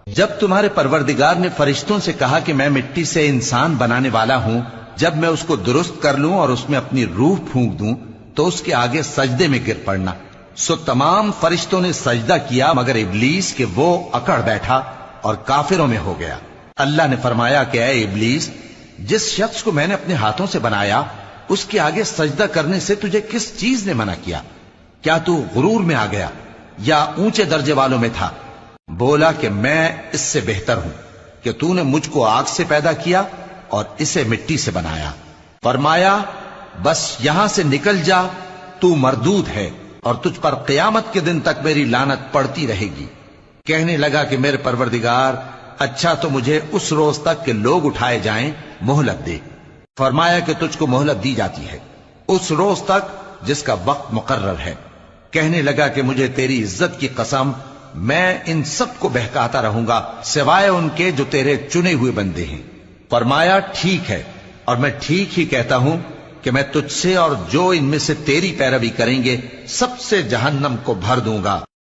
جب تمہارے پروردگار نے فرشتوں سے کہا کہ میں مٹی سے انسان بنانے والا ہوں، جب میں اس کو درست کر لوں اور اس میں اپنی روح پھونک دوں تو اس کے آگے سجدے میں گر پڑنا۔ سو تمام فرشتوں نے سجدہ کیا مگر ابلیس کہ وہ اکڑ بیٹھا اور کافروں میں ہو گیا۔ اللہ نے فرمایا کہ اے ابلیس، جس شخص کو میں نے اپنے ہاتھوں سے بنایا اس کے آگے سجدہ کرنے سے تجھے کس چیز نے منع کیا؟ کیا تو غرور میں آ گیا یا اونچے درجے والوں میں تھا؟ بولا کہ میں اس سے بہتر ہوں کہ تو نے مجھ کو آگ سے پیدا کیا اور اسے مٹی سے بنایا۔ فرمایا بس یہاں سے نکل جا، تو مردود ہے اور تجھ پر قیامت کے دن تک میری لعنت پڑتی رہے گی۔ کہنے لگا کہ میرے پروردگار، اچھا تو مجھے اس روز تک کہ لوگ اٹھائے جائیں مہلت دے۔ فرمایا کہ تجھ کو مہلت دی جاتی ہے اس روز تک جس کا وقت مقرر ہے۔ کہنے لگا کہ مجھے تیری عزت کی قسم، میں ان سب کو بہکاتا رہوں گا سوائے ان کے جو تیرے چنے ہوئے بندے ہیں۔ فرمایا ٹھیک ہے، اور میں ٹھیک ہی کہتا ہوں کہ میں تجھ سے اور جو ان میں سے تیری پیروی کریں گے سب سے جہنم کو بھر دوں گا۔